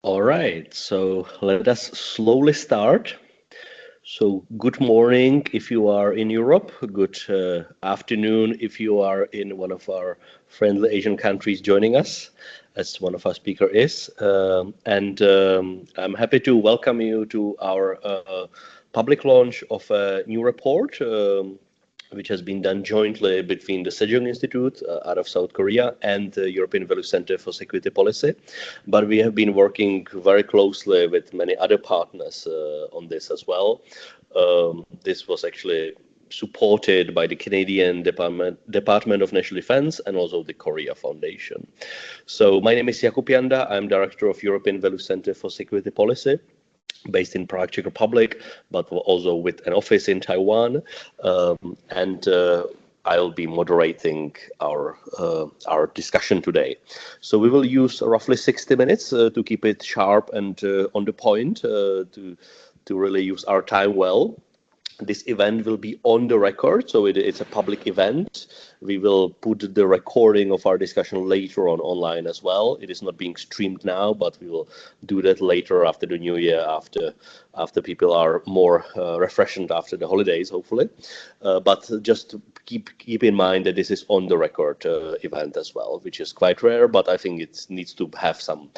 All right, so let us slowly start. So, good morning if you are in Europe, good afternoon if you are in one of our friendly Asian countries joining us, as one of our speaker is. And I'm happy to welcome you to our public launch of a new report. Which has been done jointly between the Sejong Institute out of South Korea and the European Value Center for Security Policy. But we have been working very closely with many other partners on this as well. This was actually supported by the Canadian Department of National Defense and also the Korea Foundation. So my name is Jakub Janda. I'm Director of European Value Center for Security Policy, based in Prague, Czech Republic, but also with an office in Taiwan. And I'll be moderating our discussion today. So we will use roughly 60 minutes to keep it sharp and on the point, to really use our time well. This event will be on the record, so it's a public event. We will put the recording of our discussion later on online as well. It is not being streamed now, but we will do that later after the new year, after people are more refreshed after the holidays, hopefully. But just to keep in mind that this is on the record event as well, which is quite rare, but I think it needs to have some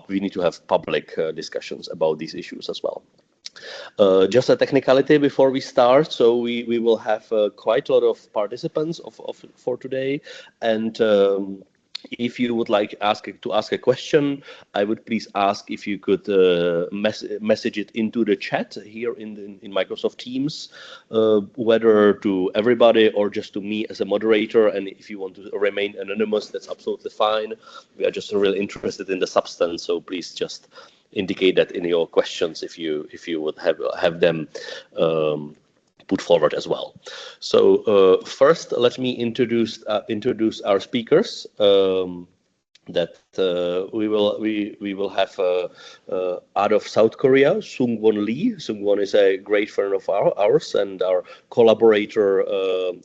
we need to have public discussions about these issues as well. Just a technicality before we start. So we will have quite a lot of participants for today, and if you would like to ask a question, I would please ask if you could message it into the chat here in Microsoft Teams, whether to everybody or just to me as a moderator. And if you want to remain anonymous, that's absolutely fine. We are just really interested in the substance, so please just indicate that in your questions if you would have them put forward as well. So first, let me introduce our speakers. That we will have out of South Korea, Sungwon Lee. Sungwon is a great friend of ours and our collaborator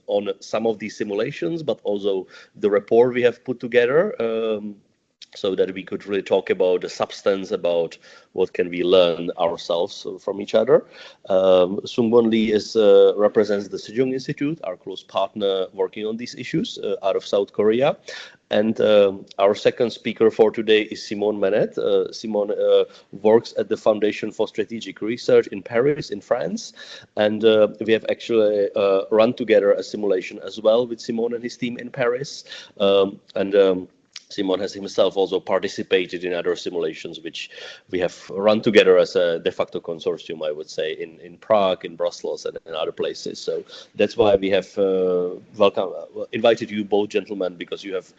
on some of these simulations, but also the report we have put together. So that we could really talk about the substance, about what can we learn ourselves from each other. Sungwon Lee represents the Sejong Institute, our close partner working on these issues out of South Korea. And our second speaker for today is Simon Menet. Simon works at the Foundation for Strategic Research in Paris, in France. And we have actually run together a simulation as well with Simon and his team in Paris. Simon has himself also participated in other simulations, which we have run together as a de facto consortium, I would say, in Prague, in Brussels, and in other places. So that's why we have invited you both gentlemen, because you have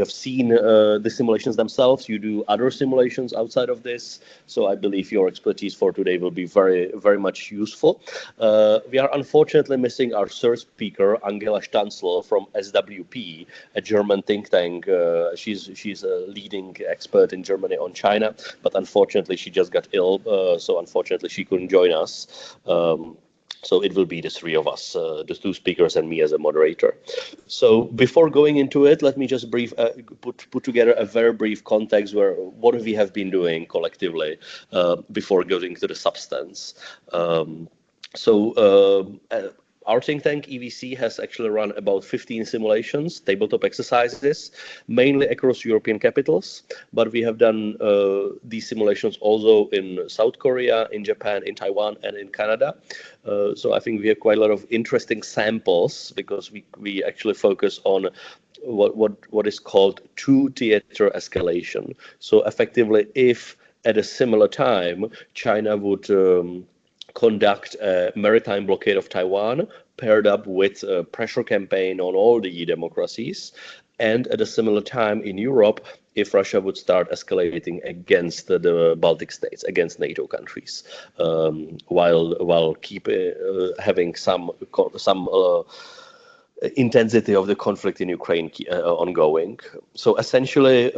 seen the simulations themselves. You do other simulations outside of this, so I believe your expertise for today will be very, very much useful. We are unfortunately missing our third speaker, Angela Stanzl from SWP, a German think tank. She's a leading expert in Germany on China, but unfortunately she just got ill, so unfortunately she couldn't join us. So it will be the three of us, the two speakers and me as a moderator. So before going into it, let me just put together a very brief context where what we have been doing collectively before going to the substance. Our think tank, EVC, has actually run about 15 simulations, tabletop exercises, mainly across European capitals. But we have done these simulations also in South Korea, in Japan, in Taiwan, and in Canada. So I think we have quite a lot of interesting samples, because we actually focus on what is called two-theater escalation. So effectively, if at a similar time, China would conduct a maritime blockade of Taiwan, paired up with a pressure campaign on all the democracies, and at a similar time in Europe, if Russia would start escalating against the Baltic states, against NATO countries, while having some intensity of the conflict in Ukraine ongoing. So essentially,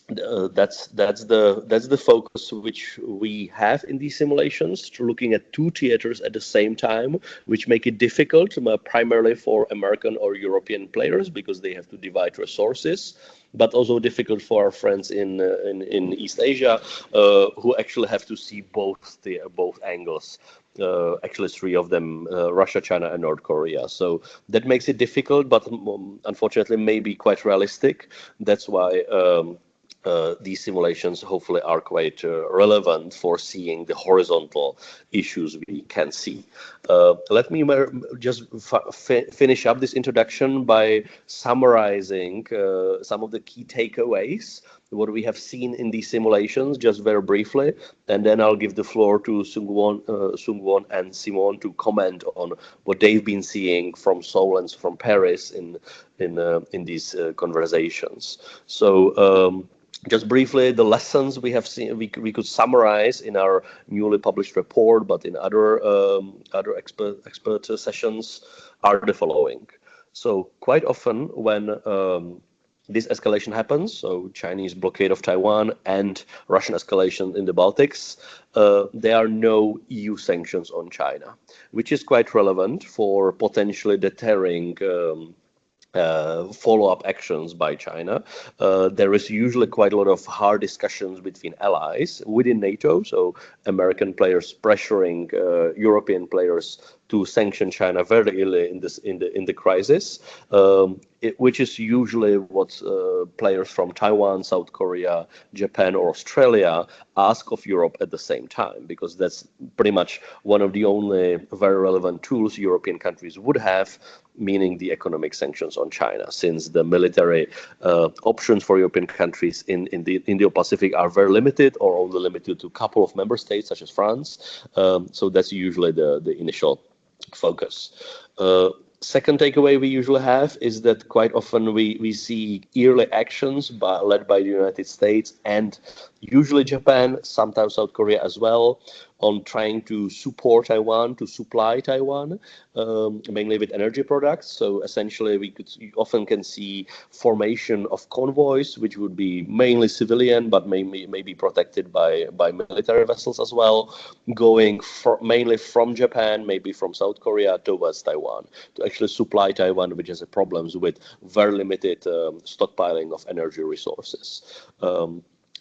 that's the focus which we have in these simulations, looking at two theaters at the same time, which make it difficult primarily for American or European players, because they have to divide resources. but also difficult for our friends in East Asia, who actually have to see both angles. Actually, three of them: Russia, China, and North Korea. So that makes it difficult, but unfortunately, maybe quite realistic. That's why. These simulations hopefully are quite relevant for seeing the horizontal issues we can see. Let me just finish up this introduction by summarizing some of the key takeaways, what we have seen in these simulations, just very briefly, and then I'll give the floor to Sungwon and Simon to comment on what they've been seeing from Seoul and from Paris in these conversations. So. Just briefly, the lessons we have seen, we could summarize in our newly published report, but in other expert sessions, are the following. So quite often when this escalation happens, so Chinese blockade of Taiwan and Russian escalation in the Baltics, there are no EU sanctions on China, which is quite relevant for potentially deterring follow-up actions by China. There is usually quite a lot of hard discussions between allies within NATO, so American players pressuring European players to sanction China very early in the crisis, which is usually what players from Taiwan, South Korea, Japan, or Australia ask of Europe at the same time, because that's pretty much one of the only very relevant tools European countries would have, meaning the economic sanctions on China, since the military options for European countries in the Indo-Pacific are very limited, or only limited to a couple of member states, such as France. So that's usually the initial focus. Second takeaway we usually have is that quite often we see early actions led by the United States and usually Japan, sometimes South Korea as well, on trying to support Taiwan, to supply Taiwan, mainly with energy products. So essentially, you often can see formation of convoys, which would be mainly civilian, but maybe protected by military vessels as well, going mainly from Japan, maybe from South Korea towards Taiwan, to actually supply Taiwan, which has problems with very limited stockpiling of energy resources.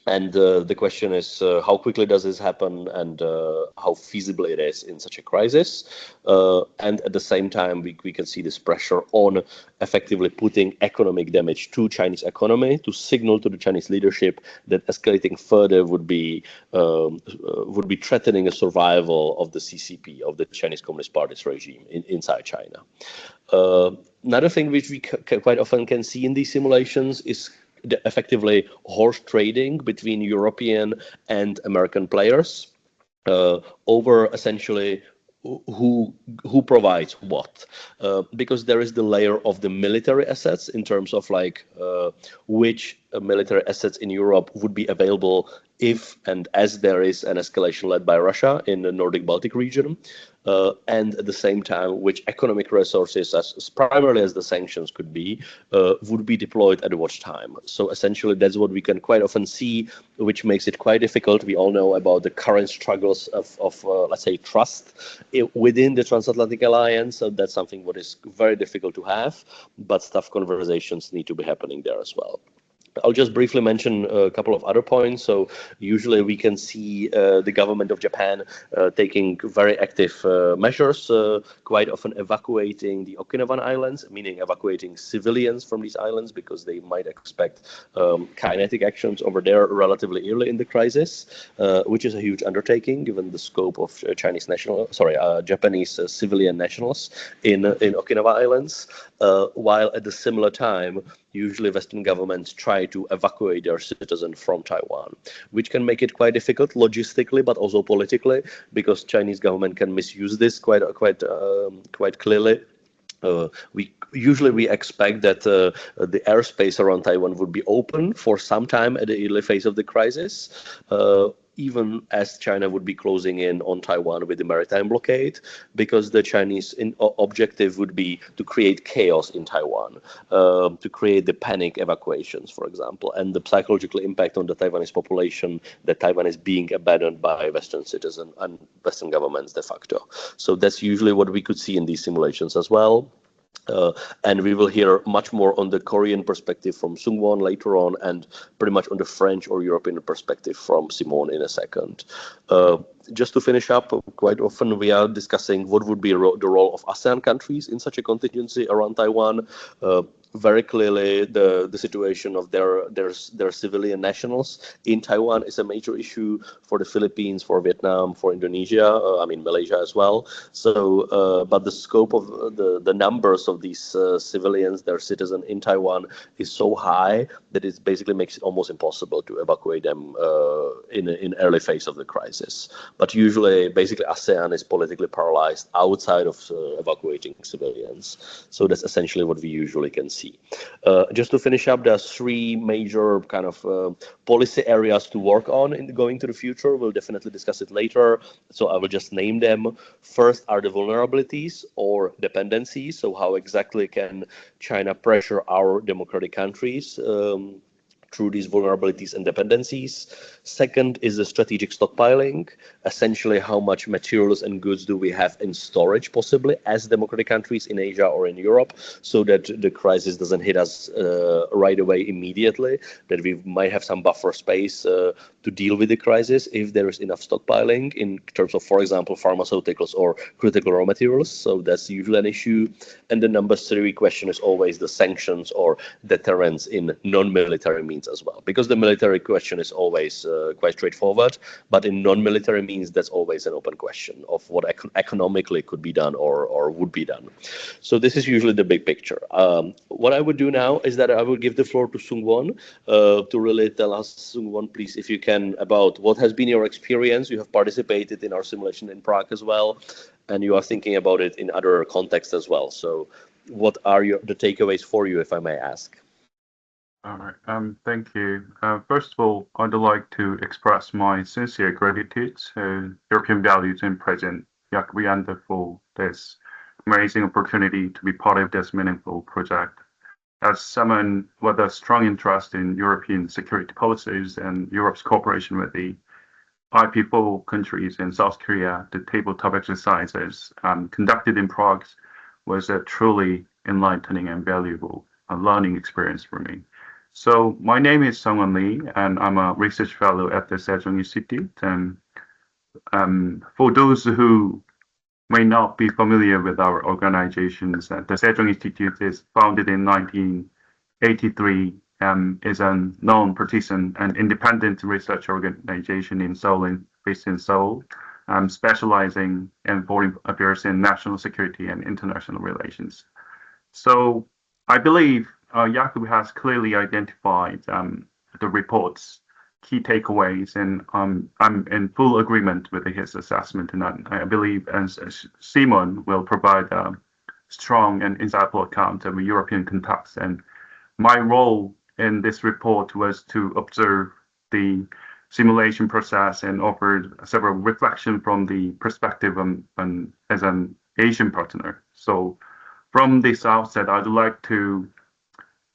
And the question is, how quickly does this happen, and how feasible it is in such a crisis? And at the same time, we can see this pressure on effectively putting economic damage to Chinese economy, to signal to the Chinese leadership that escalating further would be threatening a survival of the CCP, of the Chinese Communist Party's regime inside China. Another thing which we quite often can see in these simulations is effectively horse trading between European and American players over essentially who provides what, because there is the layer of the military assets in terms of which military assets in Europe would be available if and as there is an escalation led by Russia in the Nordic Baltic region, and at the same time which economic resources, as primarily as the sanctions could be, would be deployed at what time. So essentially that's what we can quite often see, which makes it quite difficult. We all know about the current struggles of let's say, trust within the transatlantic alliance. So that's something what is very difficult to have, but tough conversations need to be happening there as well. I'll just briefly mention a couple of other points. So usually we can see the government of Japan taking very active measures, quite often evacuating the Okinawan Islands, meaning evacuating civilians from these islands, because they might expect kinetic actions over there relatively early in the crisis, which is a huge undertaking given the scope of Japanese civilian nationals in Okinawa Islands, while at the similar time, usually Western governments try to evacuate their citizens from Taiwan, which can make it quite difficult logistically, but also politically, because Chinese government can misuse this quite clearly. We expect that the airspace around Taiwan would be open for some time at the early phase of the crisis, even as China would be closing in on Taiwan with the maritime blockade, because the Chinese objective would be to create chaos in Taiwan, to create the panic evacuations, for example, and the psychological impact on the Taiwanese population that Taiwan is being abandoned by Western citizens and Western governments de facto. So that's usually what we could see in these simulations as well. And we will hear much more on the Korean perspective from Sungwon later on, and pretty much on the French or European perspective from Simone in a second. Just to finish up, quite often we are discussing what would be the role of ASEAN countries in such a contingency around Taiwan. Very clearly, the situation of their civilian nationals in Taiwan is a major issue for the Philippines, for Vietnam, for Indonesia, Malaysia as well. So, but the scope of the numbers of these civilians, their citizens in Taiwan, is so high that it basically makes it almost impossible to evacuate them in early phase of the crisis. But usually, basically, ASEAN is politically paralyzed outside of evacuating civilians. So that's essentially what we usually can see. Just to finish up, there are three major kind of policy areas to work on in going to the future. We'll definitely discuss it later, so I will just name them. First are the vulnerabilities or dependencies. So how exactly can China pressure our democratic countries through these vulnerabilities and dependencies? Second is the strategic stockpiling. Essentially, how much materials and goods do we have in storage, possibly, as democratic countries in Asia or in Europe, so that the crisis doesn't hit us right away immediately, that we might have some buffer space to deal with the crisis if there is enough stockpiling in terms of, for example, pharmaceuticals or critical raw materials. So that's usually an issue. And the number three question is always the sanctions or deterrence in non-military means as well, because the military question is always quite straightforward, but in non-military means that's always an open question of what economically could be done or would be done. So this is usually the big picture. What I would do now is that I will give the floor to Sungwon to really tell us, Sungwon, please, if you can, about what has been your experience. You have participated in our simulation in Prague as well, and you are thinking about it in other contexts as well. So what are the takeaways for you, if I may ask? All right. Thank you. First of all, I'd like to express my sincere gratitude to European Values and President Jakub Janda for this amazing opportunity to be part of this meaningful project. As someone with a strong interest in European security policies and Europe's cooperation with the IP4 countries in South Korea, the tabletop exercises conducted in Prague was a truly enlightening and valuable learning experience for me. So my name is Sungwon Lee, and I'm a research fellow at the Sejong Institute. And for those who may not be familiar with our organizations, the Sejong Institute is founded in 1983, is a non-partisan and independent research organization in Seoul, based in Seoul, specializing in foreign affairs and national security and international relations. So I believe Jakub has clearly identified the report's key takeaways, and I'm in full agreement with his assessment. And I believe as Simon will provide a strong and insightful account of a European context. And my role in this report was to observe the simulation process and offer several reflections from the perspective as an Asian partner. So from this outset, I'd like to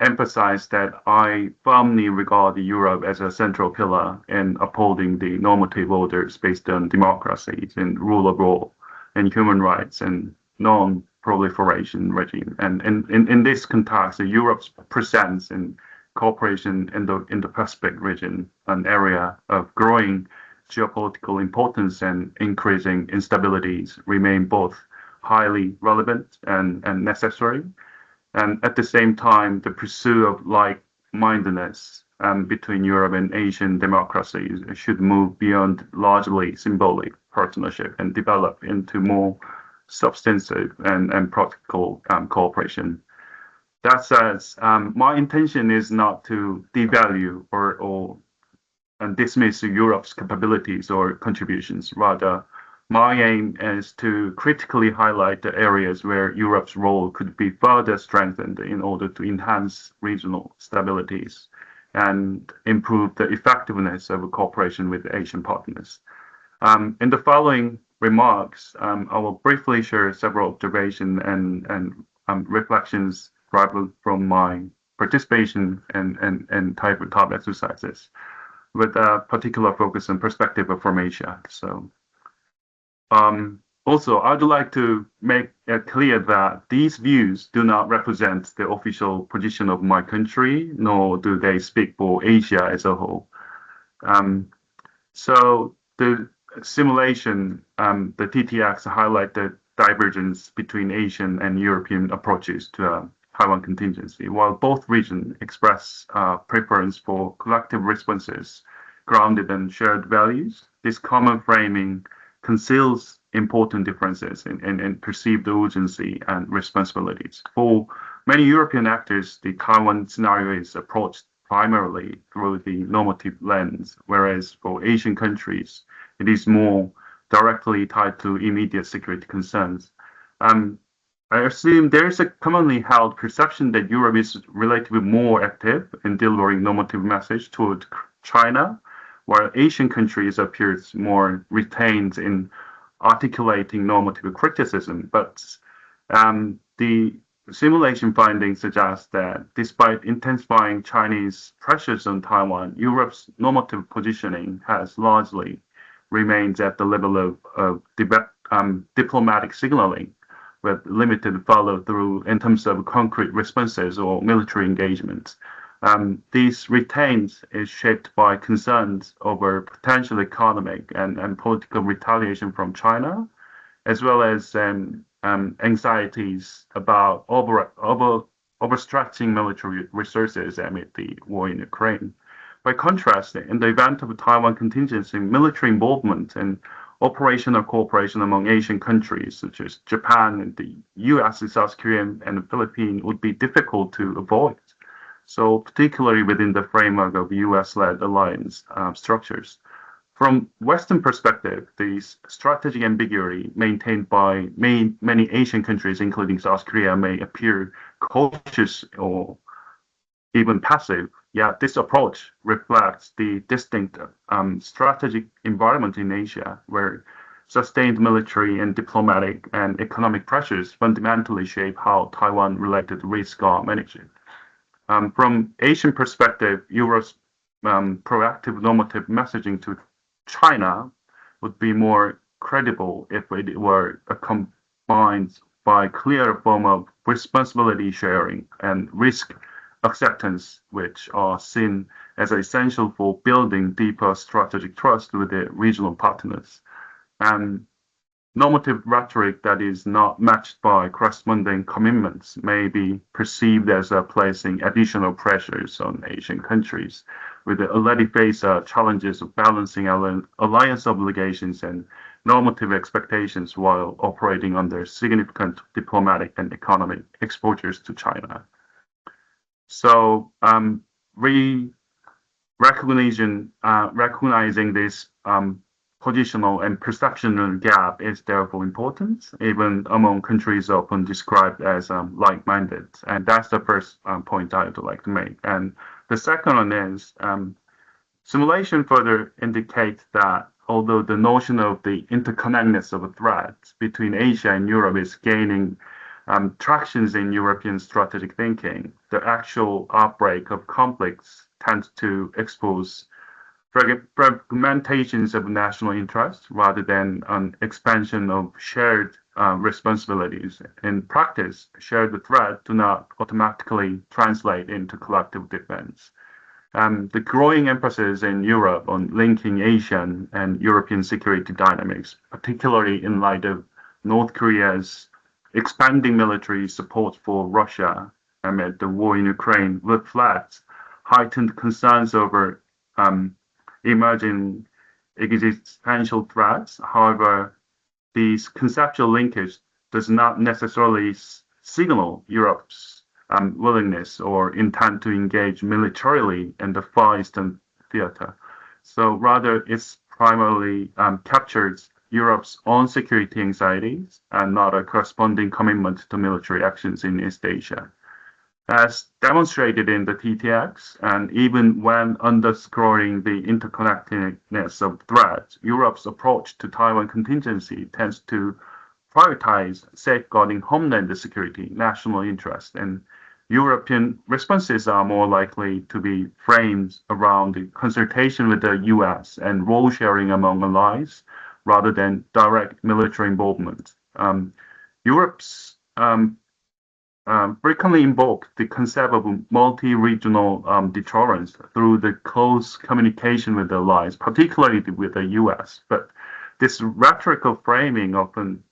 emphasize that I firmly regard Europe as a central pillar in upholding the normative orders based on democracies and rule of law and human rights and non-proliferation regime. And in this context, Europe's presence and cooperation in the Indo-Pacific region, an area of growing geopolitical importance and increasing instabilities, remain both highly relevant and necessary. And at the same time, the pursuit of like-mindedness between Europe and Asian democracies should move beyond largely symbolic partnership and develop into more substantive and practical cooperation. That says, my intention is not to devalue or dismiss Europe's capabilities or contributions. Rather, my aim is to critically highlight the areas where Europe's role could be further strengthened in order to enhance regional stabilities and improve the effectiveness of cooperation with Asian partners. In the following remarks, I will briefly share several observations and reflections derived from my participation in tabletop exercises, with a particular focus and perspective from Asia. So, Also, I'd like to make it clear that these views do not represent the official position of my country, nor do they speak for Asia as a whole. So the simulation, the TTX highlight the divergence between Asian and European approaches to Taiwan contingency. While both regions express preference for collective responses grounded in shared values, this common framing conceals important differences in perceived urgency and responsibilities. For many European actors, the Taiwan scenario is approached primarily through the normative lens, whereas for Asian countries, it is more directly tied to immediate security concerns. I assume there is a commonly held perception that Europe is relatively more active in delivering normative message toward China, while Asian countries appears more retained in articulating normative criticism. But the simulation findings suggest that despite intensifying Chinese pressures on Taiwan, Europe's normative positioning has largely remained at the level of diplomatic signaling, with limited follow-through in terms of concrete responses or military engagements. These retains is shaped by concerns over potential economic and political retaliation from China, as well as anxieties about overstretching military resources amid the war in Ukraine. By contrast, in the event of a Taiwan contingency, military involvement and operational cooperation among Asian countries such as Japan and the US, South Korea, and the Philippines would be difficult to avoid. So particularly within the framework of US-led alliance structures. From Western perspective, the strategic ambiguity maintained by many Asian countries, including South Korea, may appear cautious or even passive. Yet this approach reflects the distinct strategic environment in Asia, where sustained military and diplomatic and economic pressures fundamentally shape how Taiwan-related risks are managed. From Asian perspective, Europe's proactive normative messaging to China would be more credible if it were combined by a clear form of responsibility sharing and risk acceptance, which are seen as essential for building deeper strategic trust with the regional partners. And normative rhetoric that is not matched by corresponding commitments may be perceived as placing additional pressures on Asian countries, with the already face challenges of balancing alliance obligations and normative expectations while operating under significant diplomatic and economic exposures to China. So recognizing this positional and perceptional gap is therefore important, even among countries often described as like-minded. And that's the first point I would like to make. And the second one is simulation further indicates that although the notion of the interconnectedness of a threat between Asia and Europe is gaining tractions in European strategic thinking, the actual outbreak of conflicts tends to expose fragmentations of national interest rather than an expansion of shared responsibilities. In practice, shared threat do not automatically translate into collective defense. The growing emphasis in Europe on linking Asian and European security dynamics, particularly in light of North Korea's expanding military support for Russia amid the war in Ukraine, reflects heightened concerns over emerging existential threats. However, this conceptual linkage does not necessarily signal Europe's willingness or intent to engage militarily in the Far Eastern theater. So rather, it's primarily captures Europe's own security anxieties and not a corresponding commitment to military actions in East Asia. As demonstrated in the TTX, and even when underscoring the interconnectedness of threats, Europe's approach to Taiwan contingency tends to prioritize safeguarding homeland security, national interest, and European responses are more likely to be framed around the consultation with the US and role sharing among allies rather than direct military involvement. Europe's frequently invoke the concept of multi-regional deterrence through the close communication with the allies, particularly with the US. But this rhetorical framing often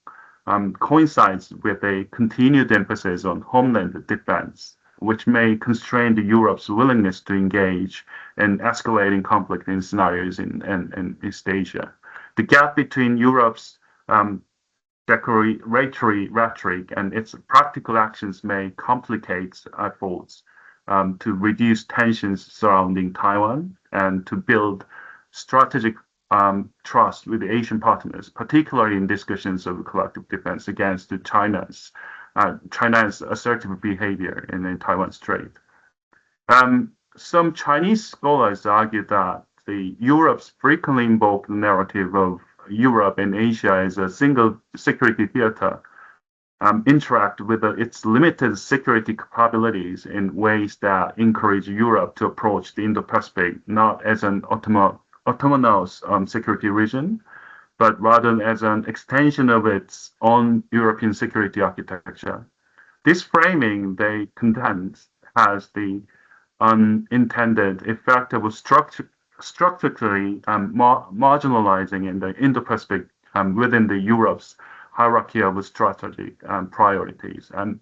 coincides with a continued emphasis on homeland defense, which may constrain Europe's willingness to engage in escalating conflict in scenarios in East Asia. The gap between Europe's declaratory rhetoric and its practical actions may complicate efforts to reduce tensions surrounding Taiwan and to build strategic trust with the Asian partners, particularly in discussions of collective defense against China's assertive behavior in the Taiwan Strait. Some Chinese scholars argue that Europe's frequently invoked narrative of Europe and Asia as a single security theater interact with its limited security capabilities in ways that encourage Europe to approach the Indo-Pacific not as an autonomous security region, but rather as an extension of its own European security architecture. This framing, they contend, has the unintended effect of structurally marginalizing in the Indo-Pacific within the Europe's hierarchy of strategic priorities. And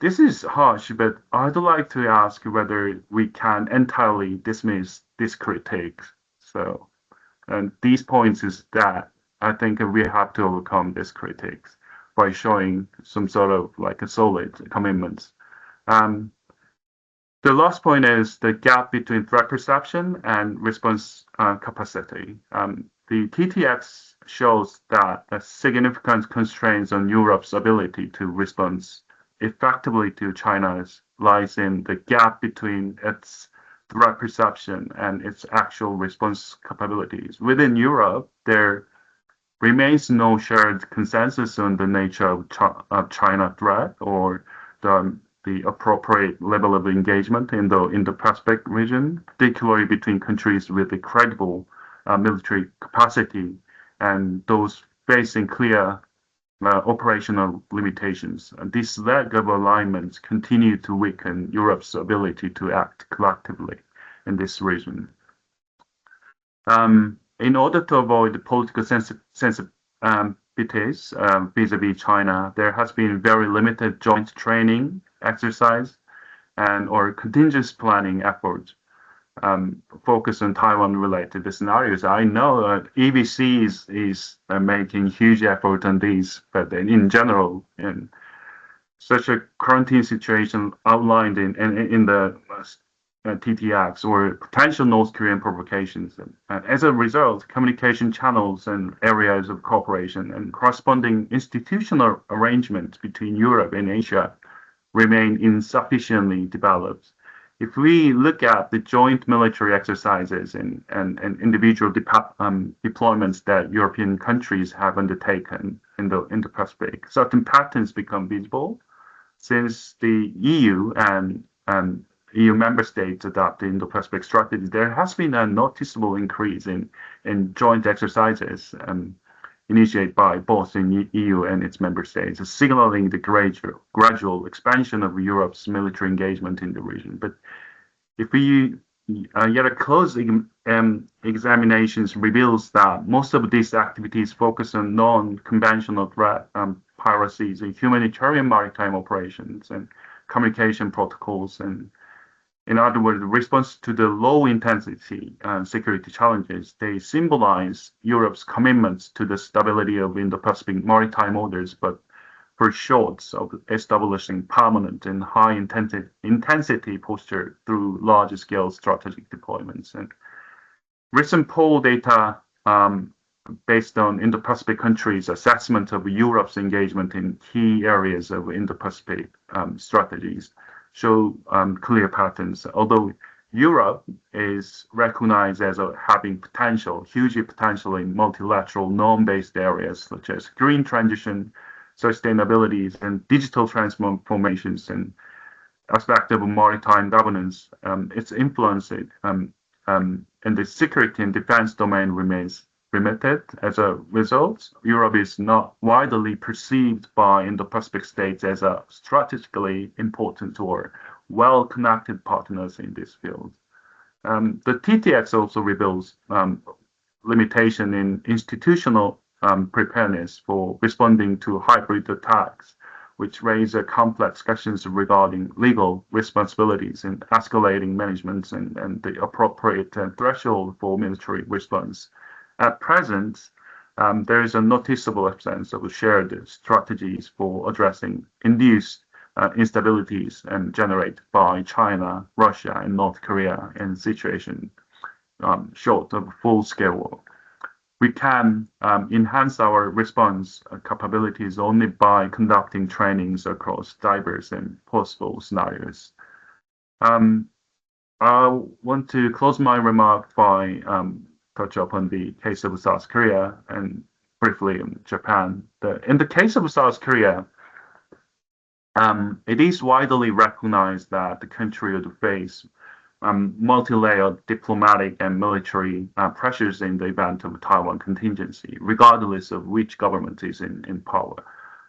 this is harsh, but I'd like to ask whether we can entirely dismiss this critique. So, and these points is that I think we have to overcome this critiques by showing some sort of like a solid commitments. The last point is the gap between threat perception and response capacity. The TTX shows that a significant constraints on Europe's ability to respond effectively to China's lies in the gap between its threat perception and its actual response capabilities. Within Europe, there remains no shared consensus on the nature of China threat or the appropriate level of engagement in the Pacific region, particularly between countries with a credible military capacity and those facing clear operational limitations. And this lack of alignment continue to weaken Europe's ability to act collectively in this region. In order to avoid the political sensitivities vis-a-vis China, there has been very limited joint training, exercise, or contingency planning efforts focus on Taiwan-related scenarios. I know EBC is making huge effort on these, but in general, in such a quarantine situation outlined in the TTX or potential North Korean provocations, and as a result, communication channels and areas of cooperation and corresponding institutional arrangements between Europe and Asia remain insufficiently developed. If we look at the joint military exercises and individual deployments that European countries have undertaken in the Pacific, certain patterns become visible. Since the EU and EU member states adopted Indo-Pacific strategy, there has been a noticeable increase in joint exercises initiated by both the EU and its member states, signaling the gradual expansion of Europe's military engagement in the region. But if we yet a close examinations reveals that most of these activities focus on non-conventional threat, piracies, and humanitarian maritime operations and communication protocols, and in other words, the response to the low-intensity security challenges, they symbolize Europe's commitments to the stability of Indo-Pacific maritime orders, but for short of establishing permanent and high-intensity posture through large-scale strategic deployments. And recent poll data based on Indo-Pacific countries' assessment of Europe's engagement in key areas of Indo-Pacific strategies show clear patterns. Although Europe is recognized as having huge potential in multilateral norm-based areas such as green transition, sustainability, and digital transformations, and aspect of maritime governance, its influence in the security and defense domain remains limited. As a result, Europe is not widely perceived by Indo-Pacific states as a strategically important or well-connected partners in this field. The TTX also reveals limitation in institutional preparedness for responding to hybrid attacks, which raise complex questions regarding legal responsibilities and escalating management and the appropriate threshold for military response. At present, there is a noticeable absence of shared strategies for addressing induced instabilities and generated by China, Russia, and North Korea in situation short of full-scale war. We can enhance our response capabilities only by conducting trainings across diverse and possible scenarios. I want to close my remark by touch upon the case of South Korea and briefly Japan. In the case of South Korea, it is widely recognized that the country would face multi-layered diplomatic and military pressures in the event of a Taiwan contingency, regardless of which government is in power.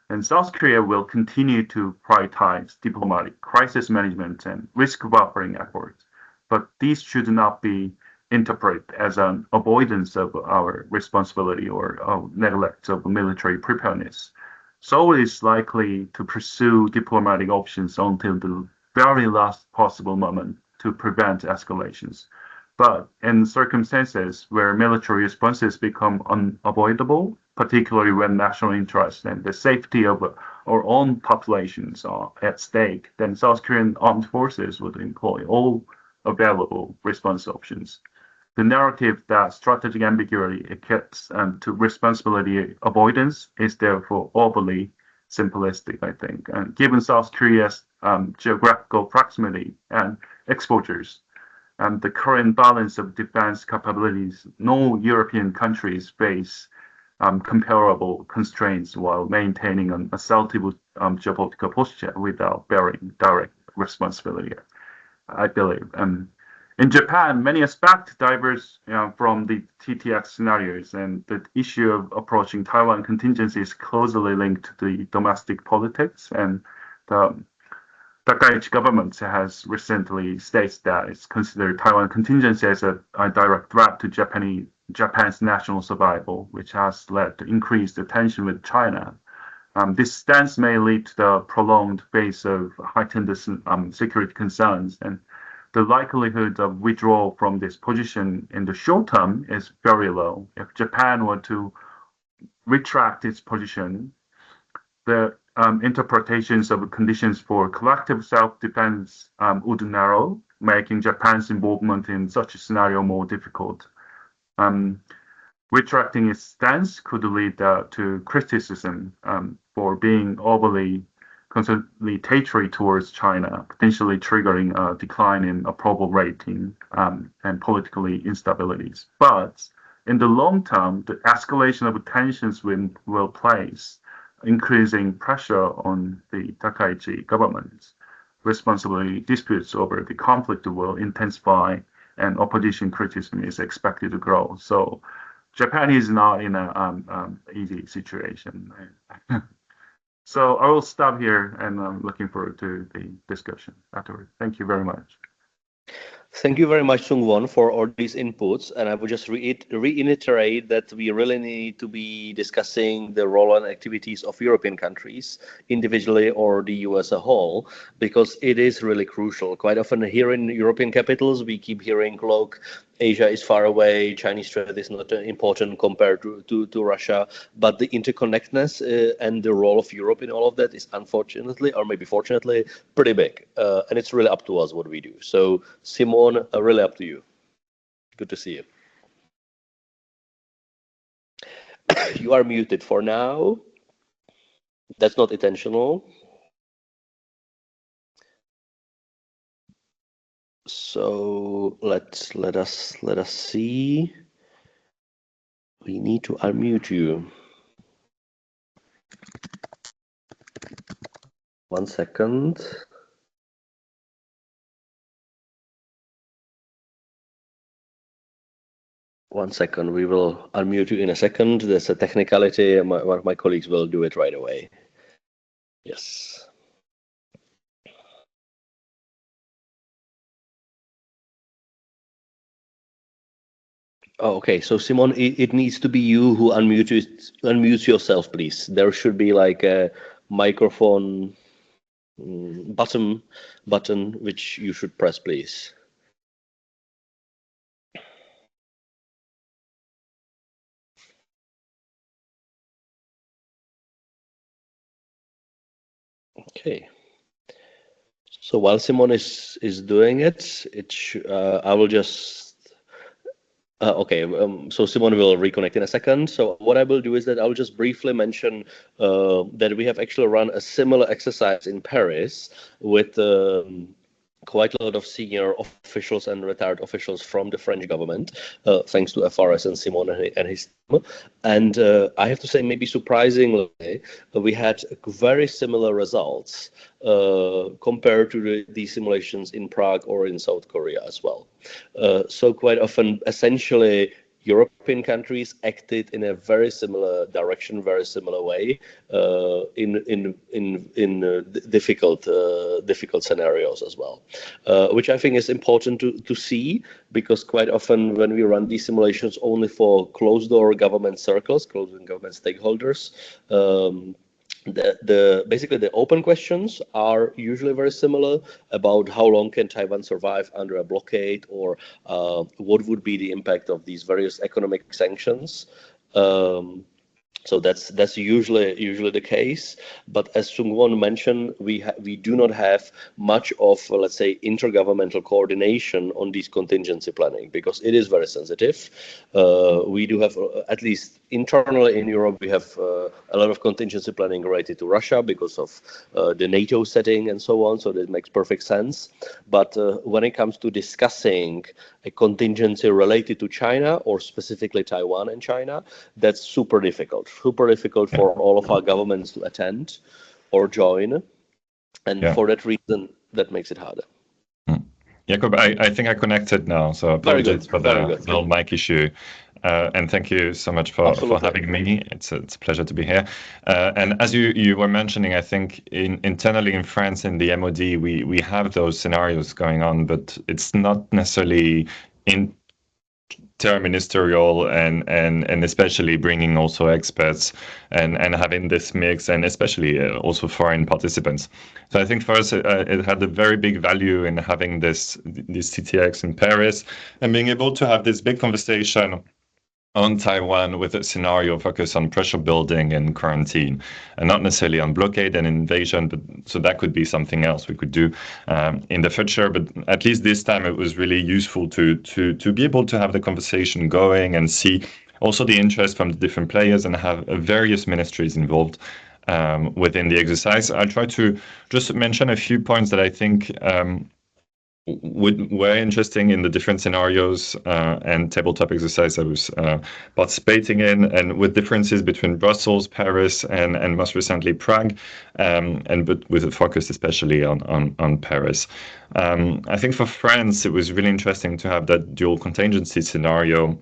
And South Korea will continue to prioritize diplomatic crisis management and risk buffering efforts, but these should not be interpreted as an avoidance of our responsibility or neglect of military preparedness. Seoul is likely to pursue diplomatic options until the very last possible moment to prevent escalations. But in circumstances where military responses become unavoidable, particularly when national interests and the safety of our own populations are at stake, then South Korean armed forces would employ all available response options. The narrative that strategic ambiguity equates to responsibility avoidance is therefore overly simplistic, I think. And given South Korea's geographical proximity and exposures, and the current balance of defense capabilities, no European countries face comparable constraints while maintaining an assertive geopolitical posture without bearing direct responsibility, I believe. In Japan, many aspects diverge from the TTX scenarios, and the issue of approaching Taiwan contingency is closely linked to the domestic politics. And the Takaichi government has recently stated that it's considered Taiwan contingency as a direct threat to Japan's national survival, which has led to increased tension with China. This stance may lead to the prolonged phase of heightened security concerns, and the likelihood of withdrawal from this position in the short term is very low. If Japan were to retract its position, the interpretations of conditions for collective self-defense would narrow, making Japan's involvement in such a scenario more difficult. Retracting its stance could lead to criticism for being overly conciliatory towards China, potentially triggering a decline in approval rating and political instabilities. But in the long term, the escalation of tensions will place increasing pressure on the Takaichi government. Responsibility disputes over the conflict will intensify, and opposition criticism is expected to grow. So Japan is not in an easy situation. So I will stop here, and I'm looking forward to the discussion afterward. Thank you very much. Thank you very much, Sungwon, for all these inputs. And I would just reiterate that we really need to be discussing the role and activities of European countries individually or the EU as a whole, because it is really crucial. Quite often here in European capitals, we keep hearing, look, Asia is far away, Chinese threat is not important compared to Russia, but the interconnectedness and the role of Europe in all of that is unfortunately, or maybe fortunately, pretty big. And it's really up to us what we do. So Simon, really up to you. Good to see you. You are muted for now. That's not intentional. So let us see. We need to unmute you. 1 second. 1 second. We will unmute you in a second. There's a technicality. One of my colleagues will do it right away. Yes. Oh, okay. So Simon, it needs to be you who unmutes yourself, please. There should be like a microphone button which you should press, please. Okay. So while Simon is doing it, I will just okay. So Simon will reconnect in a second. So what I will do is that I'll just briefly mention that we have actually run a similar exercise in Paris with quite a lot of senior officials and retired officials from the French government, thanks to FRS and Simon and his team. And I have to say, maybe surprisingly, we had very similar results compared to the simulations in Prague or in South Korea as well. So quite often, essentially, European countries acted in a very similar direction, very similar way in difficult scenarios as well, which I think is important to see, because quite often when we run these simulations only for closed door government circles, closed door government stakeholders, basically the open questions are usually very similar about how long can Taiwan survive under a blockade, or what would be the impact of these various economic sanctions. So that's usually the case. But as Sungwon mentioned, we do not have much of, let's say, intergovernmental coordination on these contingency planning, because it is very sensitive. We do have, at least internally in Europe, we have a lot of contingency planning related to Russia because of the NATO setting and so on. So that makes perfect sense. But when it comes to discussing a contingency related to China, or specifically Taiwan and China, that's super difficult for all of our governments to attend or join. And for that reason, that makes it harder. Jakub, I think I connected now, so apologies for the little mic issue. And thank you so much for having me. It's a pleasure to be here. And as you were mentioning, I think internally in France, in the MOD, we have those scenarios going on, but it's not necessarily interministerial and especially bringing also experts and having this mix, and especially also foreign participants. So I think for us it had a very big value in having this CTX in Paris and being able to have this big conversation on Taiwan with a scenario focused on pressure building and quarantine, and not necessarily on blockade and invasion. But so that could be something else we could do in the future. But at least this time it was really useful to be able to have the conversation going and see also the interest from the different players and have various ministries involved within the exercise. I try to just mention a few points that I think were interesting in the different scenarios and tabletop exercise I was participating in, and with differences between Brussels, Paris, and most recently Prague, but with a focus especially on Paris. I think for France, it was really interesting to have that dual contingency scenario,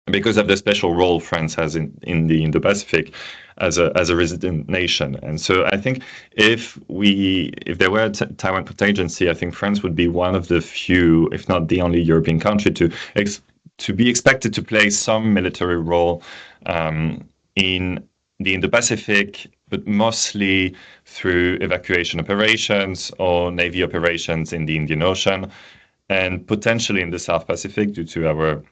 because of the special role France has in the Indo-Pacific as a resident nation. And so I think if there were a Taiwan contingency, I think France would be one of the few, if not the only European country to be expected to play some military role in the Indo-Pacific, but mostly through evacuation operations or Navy operations in the Indian Ocean, and potentially in the South Pacific due to our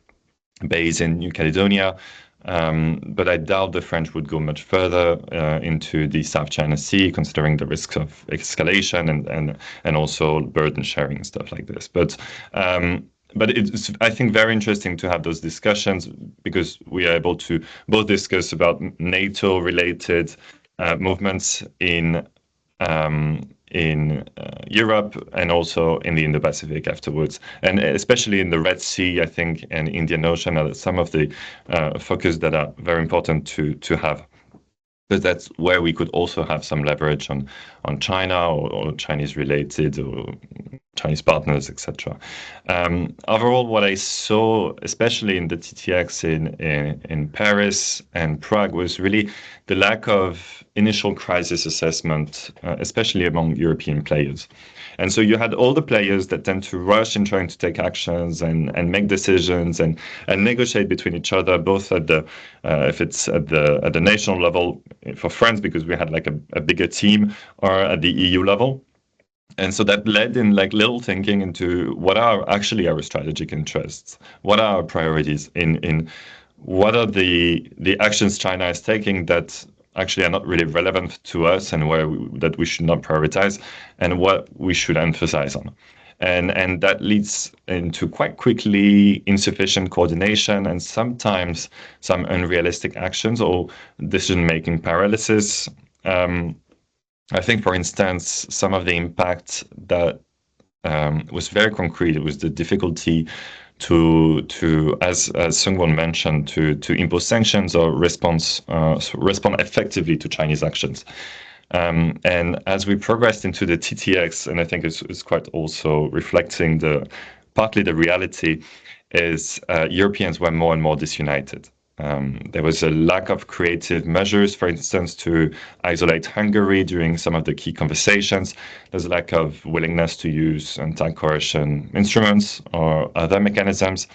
base in New Caledonia, but I doubt the French would go much further into the South China Sea, considering the risks of escalation and also burden sharing and stuff like this. But it's, I think, very interesting to have those discussions, because we are able to both discuss about NATO-related movements in Europe and also in the Indo-Pacific afterwards, and especially in the Red Sea, I think, and Indian Ocean are some of the focus that are very important to have, because that's where we could also have some leverage on China or Chinese related or Chinese partners, etc. Overall, what I saw, especially in the TTX in Paris and Prague, was really the lack of initial crisis assessment, especially among European players. And so you had all the players that tend to rush in trying to take actions and make decisions and negotiate between each other, both at the if it's at the national level for France, because we had like a bigger team, or at the EU level. And so that led in like little thinking into what are actually our strategic interests, what are our priorities in what are the actions China is taking that actually are not really relevant to us and that we should not prioritize, and what we should emphasize on. And that leads into quite quickly insufficient coordination and sometimes some unrealistic actions or decision-making paralysis. I think, for instance, some of the impact that was very concrete. It was the difficulty to as Sungwon mentioned, to impose sanctions or respond effectively to Chinese actions. And as we progressed into the TTX, and I think it's quite also reflecting partly the reality, is Europeans were more and more disunited. There was a lack of creative measures, for instance, to isolate Hungary during some of the key conversations. There's a lack of willingness to use anti-coercion instruments or other mechanisms.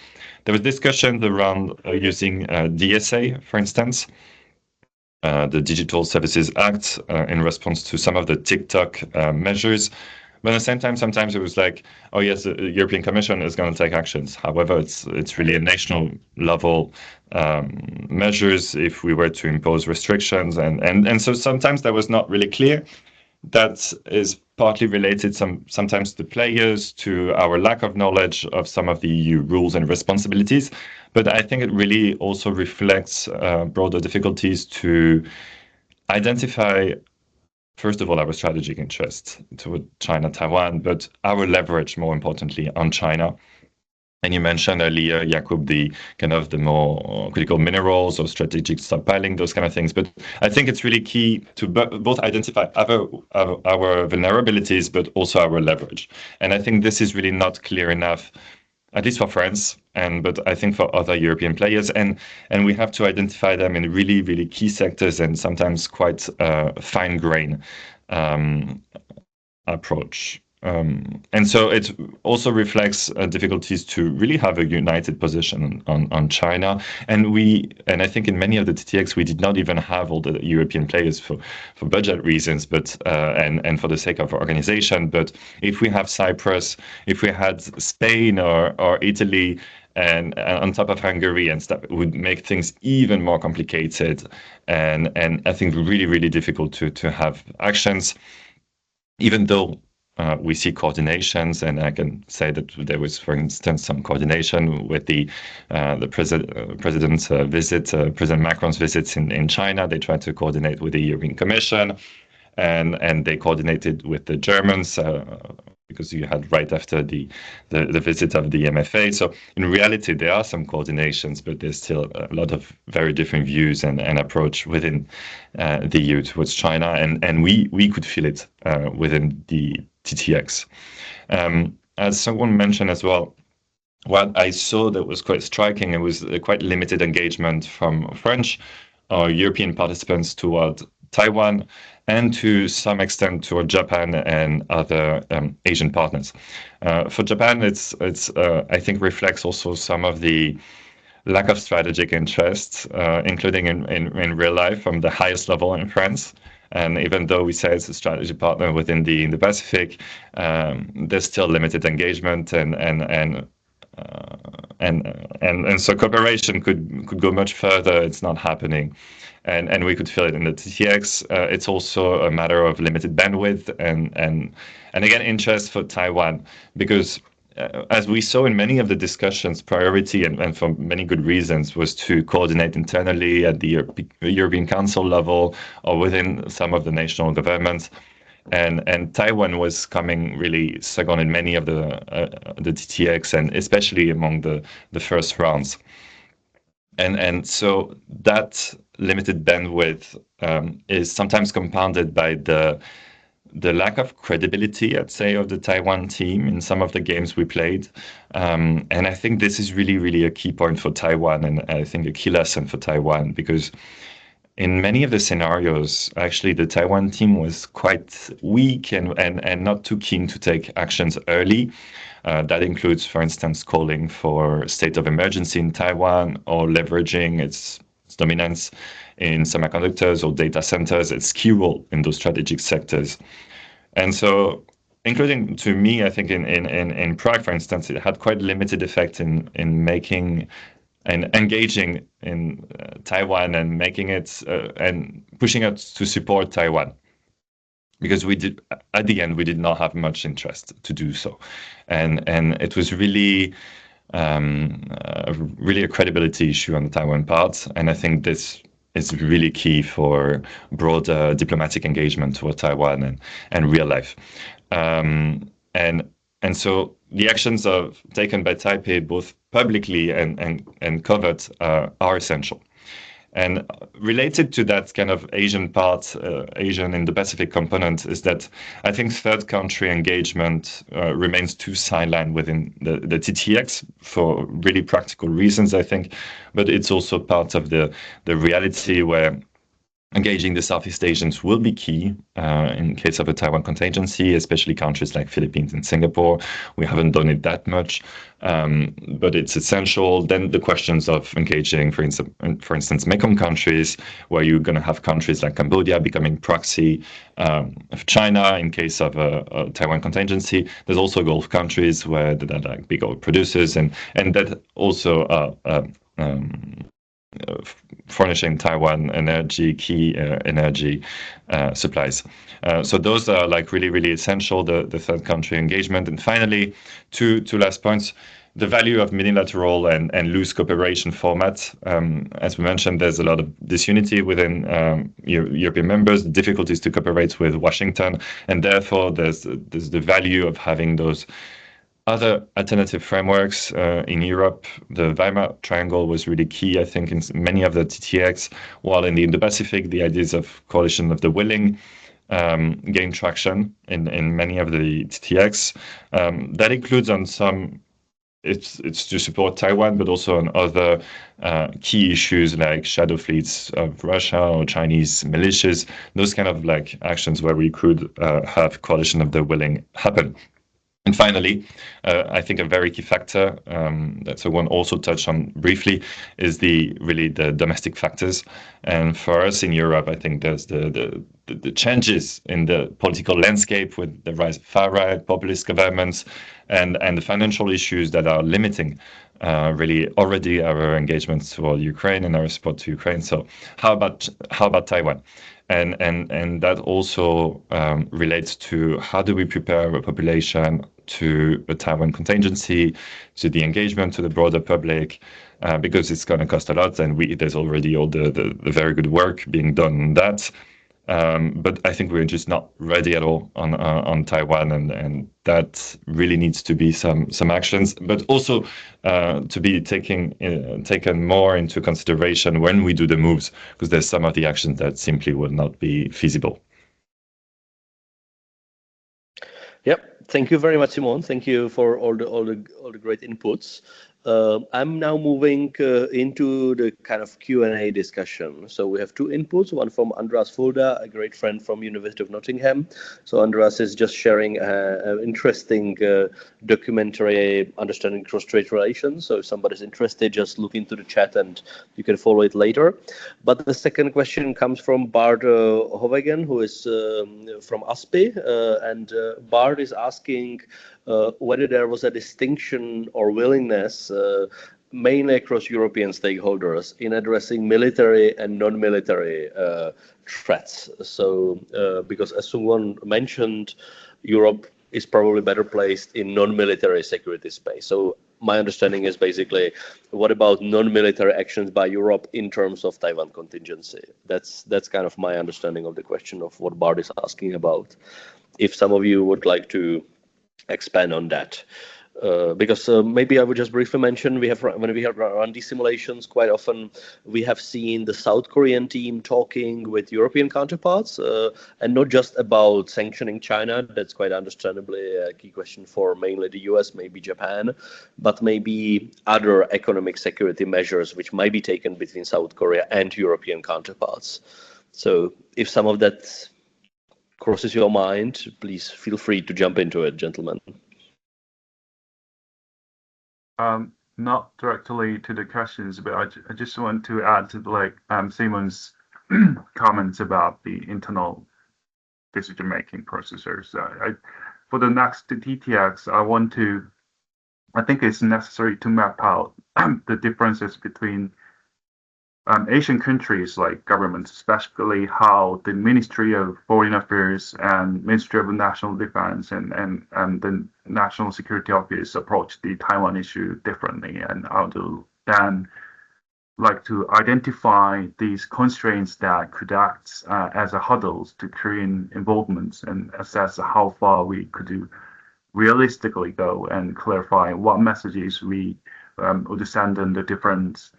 There was discussions around using DSA, for instance, the Digital Services Act, in response to some of the TikTok measures. But at the same time, sometimes it was like, oh yes, the European Commission is going to take actions. However, it's really a national level measures if we were to impose restrictions. And so sometimes that was not really clear. That is partly related sometimes to the players, to our lack of knowledge of some of the EU rules and responsibilities. But I think it really also reflects broader difficulties to identify, first of all, our strategic interests toward China, Taiwan, but our leverage, more importantly, on China. And you mentioned earlier, Jakub, the kind of the more critical minerals or strategic stockpiling, those kind of things. But I think it's really key to both identify our vulnerabilities, but also our leverage. And I think this is really not clear enough, at least for France, but I think for other European players. And we have to identify them in really, really key sectors and sometimes quite fine grain approach. And so it also reflects difficulties to really have a united position on China. And I think in many of the TTX, we did not even have all the European players for budget reasons, but and for the sake of organization. But if we have Cyprus, if we had Spain or Italy, and on top of Hungary and stuff, it would make things even more complicated. And I think really, really difficult to have actions, even though we see coordinations, and I can say that there was, for instance, some coordination with the president's visit, President Macron's visits in China. They tried to coordinate with the European Commission, and they coordinated with the Germans because you had right after the visit of the MFA. So in reality, there are some coordinations, but there's still a lot of very different views and approach within the EU towards China, and we could feel it within the TTX. As someone mentioned as well, what I saw that was quite striking, it was a quite limited engagement from French or European participants toward Taiwan, and to some extent toward Japan and other Asian partners. For Japan, it's I think reflects also some of the lack of strategic interest, including in real life from the highest level in France. And even though we say it's a strategy partner within the Indo-Pacific, there's still limited engagement, and so cooperation could go much further. It's not happening, and we could feel it in the TTX. It's also a matter of limited bandwidth and again interest for Taiwan, because as we saw in many of the discussions, priority, and for many good reasons, was to coordinate internally at the European Council level or within some of the national governments. And Taiwan was coming really second in many of the TTX, and especially among the first rounds. And so that limited bandwidth is sometimes compounded by the the lack of credibility, I'd say, of the Taiwan team in some of the games we played. And I think this is really, really a key point for Taiwan, and I think a key lesson for Taiwan, because in many of the scenarios, actually, the Taiwan team was quite weak and not too keen to take actions early. That includes, for instance, calling for state of emergency in Taiwan or leveraging its dominance in semiconductors or data centers, its key role in those strategic sectors. And so, including to me, I think in Prague, for instance, it had quite limited effect in making and engaging in Taiwan and making it and pushing it to support Taiwan, because we did at the end we did not have much interest to do so, and it was really really a credibility issue on the Taiwan part, and I think this is really key for broader diplomatic engagement toward Taiwan and real life, and so the actions taken by Taipei, both publicly and covert, are essential. And related to that kind of Asian part, Asian Indo-Pacific component, is that I think third country engagement remains too sidelined within the TTX for really practical reasons, I think. But it's also part of the reality where engaging the Southeast Asians will be key in case of a Taiwan contingency, especially countries like Philippines and Singapore. We haven't done it that much, but it's essential. Then the questions of engaging, for instance, Mekong countries, where you're going to have countries like Cambodia becoming proxy of China in case of a Taiwan contingency. There's also Gulf countries where they're like big oil producers, and that also furnishing Taiwan key energy supplies. So those are like really, really essential, the third country engagement. And finally, two last points. The value of unilateral and loose cooperation formats. As we mentioned, there's a lot of disunity within European members, difficulties to cooperate with Washington, and therefore there's the value of having those other alternative frameworks in Europe. The Weimar Triangle was really key, I think, in many of the TTX, while in the Indo-Pacific, the ideas of coalition of the willing gain traction in many of the TTX. That includes on some, it's to support Taiwan, but also on other key issues like shadow fleets of Russia or Chinese militias, those kind of like actions where we could have coalition of the willing happen. And finally, I think a very key factor that Sungwon also touched on briefly is the domestic factors. And for us in Europe, I think there's the changes in the political landscape with the rise of far-right populist governments and the financial issues that are limiting really already our engagements toward Ukraine and our support to Ukraine. So how about Taiwan? And that also relates to how do we prepare a population to a Taiwan contingency, to the engagement to the broader public, because it's going to cost a lot, and there's already all the very good work being done on that. But I think we're just not ready at all on Taiwan, and that really needs to be some actions, but also to be taken more into consideration when we do the moves, because there's some of the actions that simply would not be feasible. Yep. Thank you very much, Simon. Thank you for all the great inputs. I'm now moving into the kind of Q&A discussion. So we have two inputs, one from Andreas Fulda, a great friend from University of Nottingham. So Andreas is just sharing an interesting documentary, Understanding Cross-Strait Relations. So if somebody's interested, just look into the chat and you can follow it later. But the second question comes from Bart Hovegen, who is from ASPI. And Bart is asking whether there was a distinction or willingness mainly across European stakeholders in addressing military and non-military threats. So because as Sungwon mentioned, Europe is probably better placed in non-military security space. So my understanding is basically, what about non-military actions by Europe in terms of Taiwan contingency? That's kind of my understanding of the question of what Bart is asking about. If some of you would like to expand on that. Because maybe I would just briefly mention when we have run these simulations, quite often we have seen the South Korean team talking with European counterparts, and not just about sanctioning China. That's quite understandably a key question for mainly the US, maybe Japan, but maybe other economic security measures which might be taken between South Korea and European counterparts. So if some of that crosses your mind, please feel free to jump into it, gentlemen. Not directly to the questions, but I just want to add to Simon's comments about the internal decision-making processors. For the next TTX, I think it's necessary to map out the differences between Asian countries like governments, especially how the Ministry of Foreign Affairs and Ministry of National Defense and the National Security Office approach the Taiwan issue differently, and how to then like to identify these constraints that could act as a hurdles to Korean involvements and assess how far we could realistically go and clarify what messages we would send in the different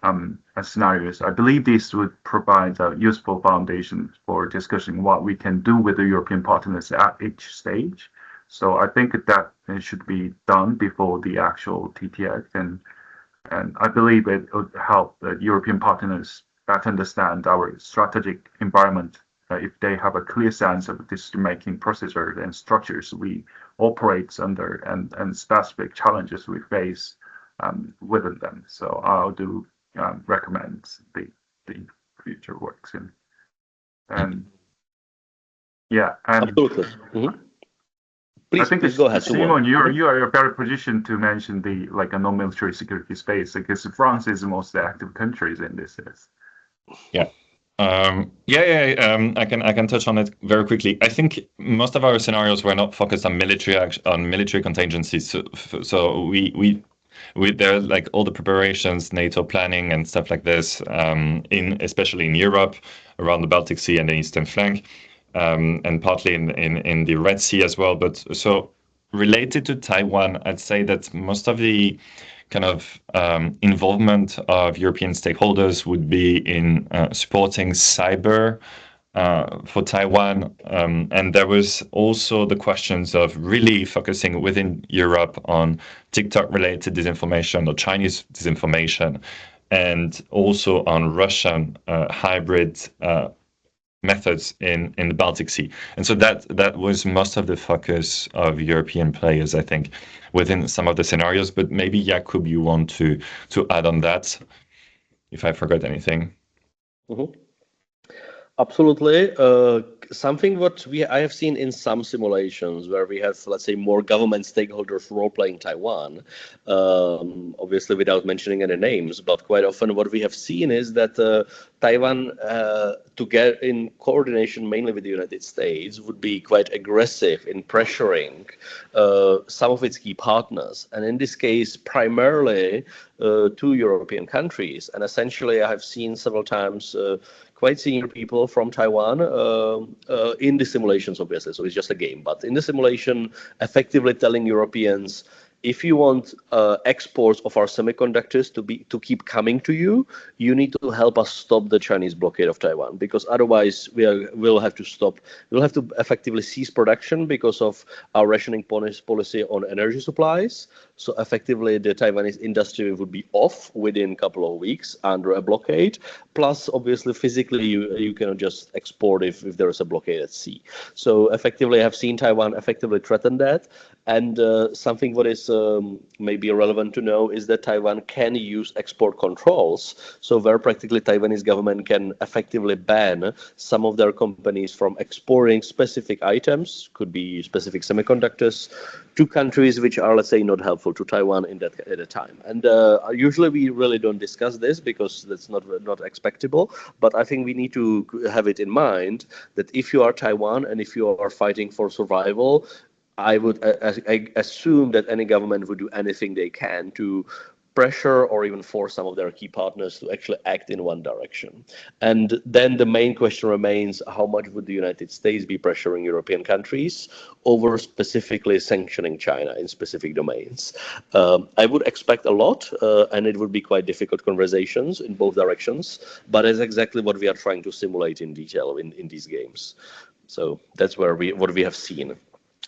scenarios. I believe this would provide a useful foundation for discussing what we can do with the European partners at each stage. So I think that it should be done before the actual TTX, and I believe it would help the European partners better understand our strategic environment if they have a clear sense of the decision-making procedures and structures we operate under and specific challenges we face within them. So I do recommend the future works and yeah, and absolutely. Mm-hmm. Please go ahead, Simon. You are in a better position to mention the a non-military security space, because France is the most active countries in this. Yeah. I can touch on it very quickly. I think most of our scenarios were not focused on military contingencies. So we there are all the preparations, NATO planning and stuff like this, especially in Europe, around the Baltic Sea and the eastern flank, and partly in the Red Sea as well. But so related to Taiwan, I'd say that most of the kind of involvement of European stakeholders would be in supporting cyber for Taiwan. And there was also the questions of really focusing within Europe on TikTok-related disinformation or Chinese disinformation, and also on Russian hybrid methods in the Baltic Sea. And so that was most of the focus of European players, I think, within some of the scenarios. But maybe Jakub, you want to add on that, if I forgot anything. Mm-hmm. Absolutely. Something what I have seen in some simulations where we have, let's say, more government stakeholders role-playing Taiwan, obviously without mentioning any names, but quite often what we have seen is that Taiwan, to get in coordination mainly with the United States, would be quite aggressive in pressuring some of its key partners. And in this case, primarily two European countries. And essentially, I have seen several times quite senior people from Taiwan in the simulations, obviously, so it's just a game, but in the simulation, effectively telling Europeans, if you want exports of our semiconductors to keep coming to you, you need to help us stop the Chinese blockade of Taiwan, because otherwise we'll have to stop. We'll have to effectively cease production because of our rationing policy on energy supplies. So effectively, the Taiwanese industry would be off within a couple of weeks under a blockade. Plus, obviously, physically, you cannot just export if there is a blockade at sea. So effectively, I have seen Taiwan effectively threaten that. And something what is maybe relevant to know is that Taiwan can use export controls. So where practically Taiwanese government can effectively ban some of their companies from exporting specific items, could be specific semiconductors, to countries which are, let's say, not helpful to Taiwan at a time. And usually we really don't discuss this because that's not expectable. But I think we need to have it in mind that if you are Taiwan and if you are fighting for survival, I would assume that any government would do anything they can to pressure or even force some of their key partners to actually act in one direction. And then the main question remains, how much would the United States be pressuring European countries over specifically sanctioning China in specific domains? I would expect a lot, and it would be quite difficult conversations in both directions, but it's exactly what we are trying to simulate in detail in these games. So that's what we have seen.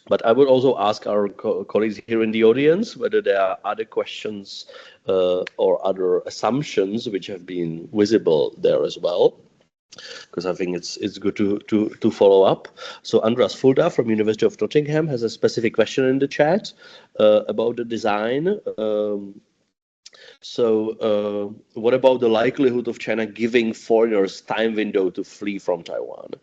But I would also ask our colleagues here in the audience whether there are other questions or other assumptions which have been visible there as well, because I think it's good to follow up. So Andreas Fulda from University of Nottingham has a specific question in the chat about the design. What about the likelihood of China giving foreigners time window to flee from Taiwan?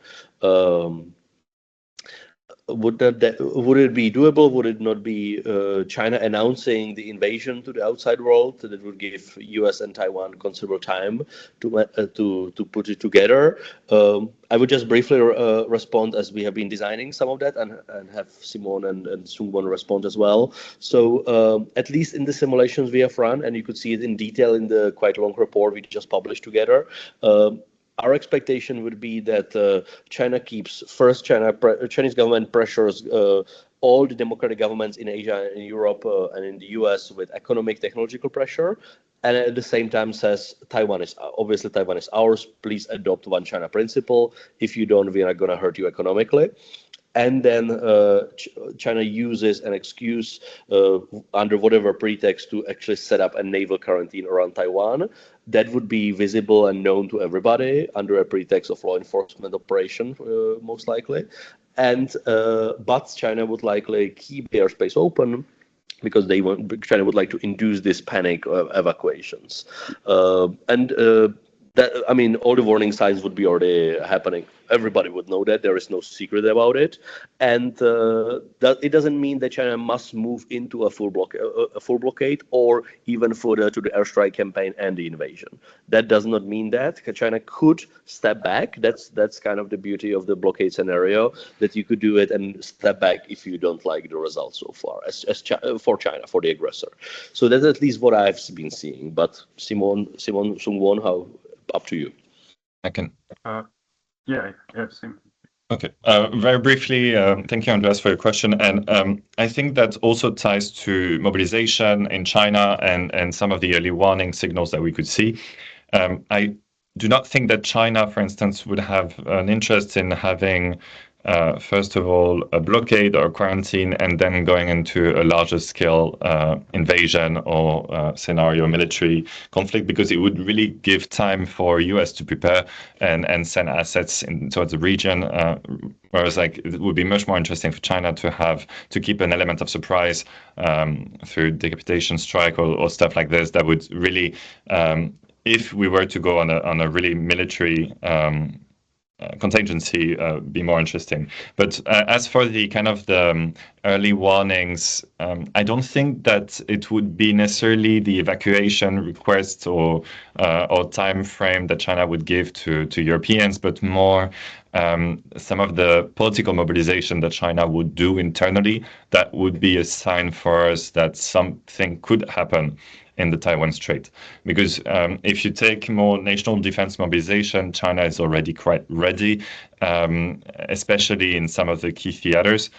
Would it be doable? Would it not be China announcing the invasion to the outside world that would give US and Taiwan considerable time to put it together? I would just briefly respond, as we have been designing some of that, and have Simon and Sungwon respond as well. So at least in the simulations we have run, and you could see it in detail in the quite long report we just published together, our expectation would be that Chinese government pressures all the democratic governments in Asia and Europe and in the US with economic technological pressure, and at the same time says Taiwan is ours. Please adopt one China principle. If you don't, we are going to hurt you economically. And then China uses an excuse under whatever pretext to actually set up a naval quarantine around Taiwan. That would be visible and known to everybody under a pretext of law enforcement operation, most likely. But China would likely keep the airspace open because China would like to induce this panic of evacuations. All the warning signs would be already happening. Everybody would know that. There is no secret about it. And that it doesn't mean that China must move into a full blockade or even further to the airstrike campaign and the invasion. That does not mean that. China could step back. That's kind of the beauty of the blockade scenario, that you could do it and step back if you don't like the results so far, for China, for the aggressor. So that's at least what I've been seeing. But Simon Sungwon, how? Up to you. I can. Yeah, same. Okay. Very briefly, thank you, Andreas, for your question. And I think that also ties to mobilization in China and some of the early warning signals that we could see. I do not think that China, for instance, would have an interest in having, first of all, a blockade or quarantine, and then going into a larger scale invasion or scenario military conflict, because it would really give time for US to prepare and send assets towards the region. Whereas it would be much more interesting for China to keep an element of surprise through decapitation strike or stuff like this that would really, if we were to go on a really military contingency, be more interesting. But as for the kind of the early warnings, I don't think that it would be necessarily the evacuation request or time frame that China would give to Europeans, but more some of the political mobilization that China would do internally. That would be a sign for us that something could happen in the Taiwan Strait. Because if you take more national defense mobilization, China is already quite ready, especially in some of the key theaters.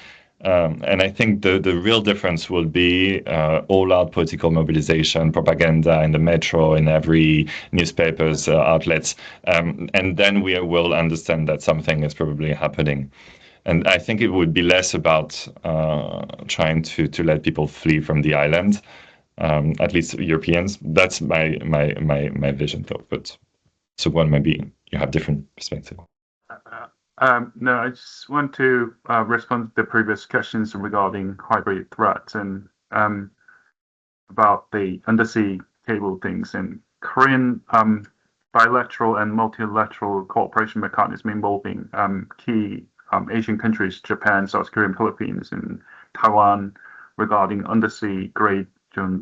And I think the real difference will be all-out political mobilization, propaganda in the metro, in every newspaper's outlets. And then we will understand that something is probably happening. And I think it would be less about trying to let people flee from the island. At least Europeans. That's my vision, though. But Sungwon, maybe you have different perspective. No, I just want to respond to the previous questions regarding hybrid threats and about the undersea cable things and Korean bilateral and multilateral cooperation mechanism involving key Asian countries, Japan, South Korea, Philippines, and Taiwan, regarding undersea grade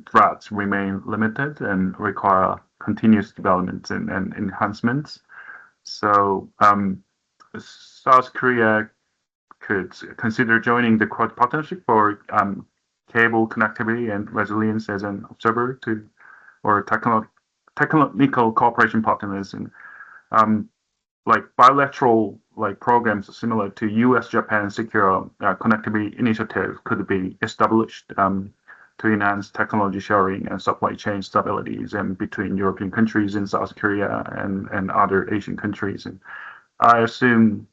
threats remain limited and require continuous development and enhancements. So South Korea could consider joining the Quad Partnership for cable connectivity and resilience as an observer to or technical cooperation partners, and like bilateral like programs similar to U.S.-Japan Secure Connectivity Initiative could be established to enhance technology sharing and supply chain stabilities and between European countries and South Korea and other Asian countries. And I assume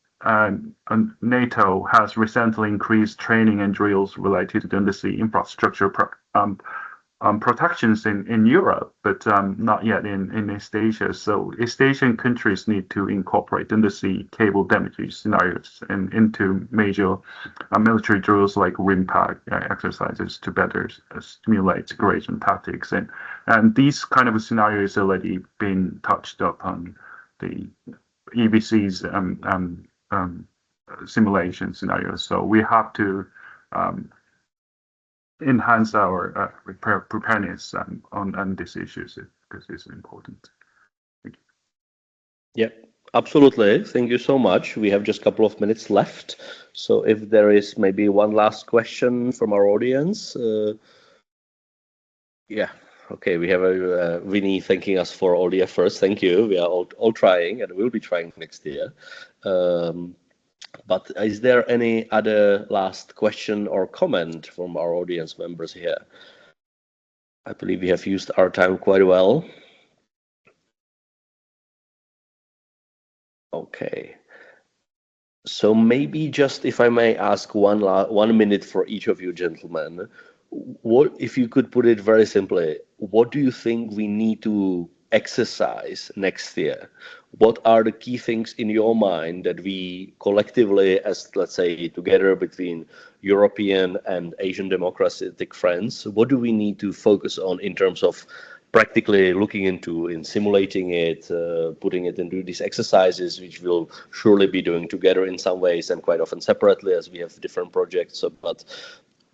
NATO has recently increased training and drills related to the undersea infrastructure protections in Europe, but not yet in East Asia. So East Asian countries need to incorporate undersea cable damage scenarios into major military drills like RIMPAC exercises to better stimulate aggression tactics. And these kind of scenarios already been touched upon the EBC's simulation scenarios. So we have to enhance our preparedness on these issues because it's important. Thank you. Yeah, absolutely. Thank you so much. We have just a couple of minutes left. So if there is maybe one last question from our audience. Yeah, okay. We have Vinny thanking us for all the efforts. Thank you. We are all trying and we'll be trying next year. But is there any other last question or comment from our audience members here? I believe we have used our time quite well. Okay. So maybe just if I may ask 1 minute for each of you gentlemen, what if you could put it very simply, what do you think we need to exercise next year? What are the key things in your mind that we collectively, as let's say together between European and Asian democratic friends, what do we need to focus on in terms of practically looking into in simulating it, putting it into these exercises, which we'll surely be doing together in some ways and quite often separately as we have different projects. So, but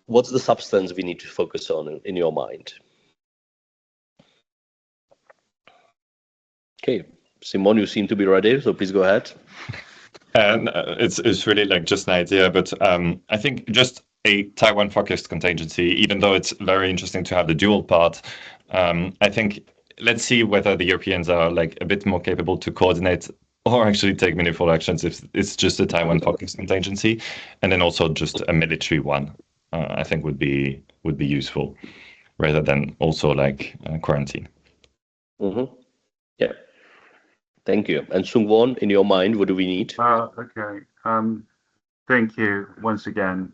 what's the substance we need to focus on in your mind? Okay, Simon, you seem to be ready, so please go ahead. And it's really like just an idea, but I think just a Taiwan-focused contingency, even though it's very interesting to have the dual part, I think let's see whether the Europeans are like a bit more capable to coordinate or actually take meaningful actions if it's just a Taiwan-focused contingency, and then also just a military one. I think would be useful rather than also like quarantine. Mm-hmm. Yeah. Thank you. And Sungwon, in your mind, what do we need? Okay. Thank you once again.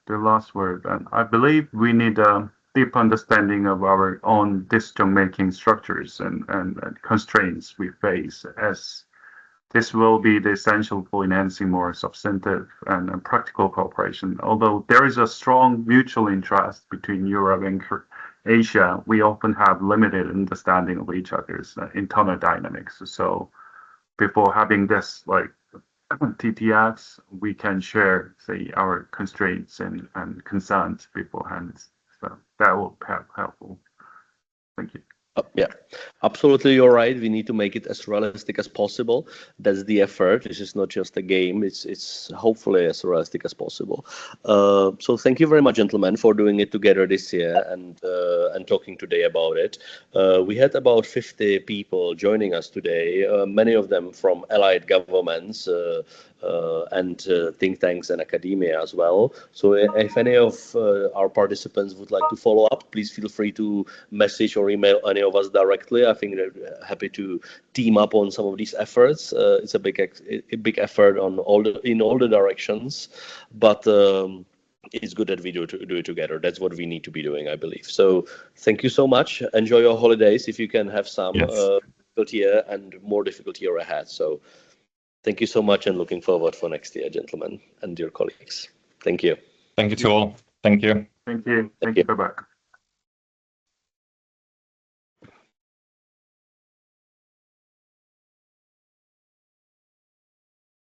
The last word. I believe we need a deep understanding of our own decision-making structures and constraints we face, as this will be the essential for enhancing more substantive and practical cooperation. Although there is a strong mutual interest between Europe and Asia, we often have limited understanding of each other's internal dynamics. So before having this like TTFs, we can share, say, our constraints and concerns beforehand. So that will be helpful. Thank you. Yeah, absolutely. You're right. We need to make it as realistic as possible. That's the effort. This is not just a game. It's hopefully as realistic as possible. So thank you very much, gentlemen, for doing it together this year and talking today about it. We had about 50 people joining us today, many of them from allied governments and think tanks and academia as well. So if any of our participants would like to follow up, please feel free to message or email any of us directly. I think they're happy to team up on some of these efforts. It's a big effort in all the directions, but it's good that we do it together. That's what we need to be doing, I believe. So thank you so much. Enjoy your holidays if you can have some difficult year and more difficult year ahead. So thank you so much and looking forward for next year, gentlemen and dear colleagues. Thank you. Thank you to all. Thank you. Thank you. Thank you. Bye-bye.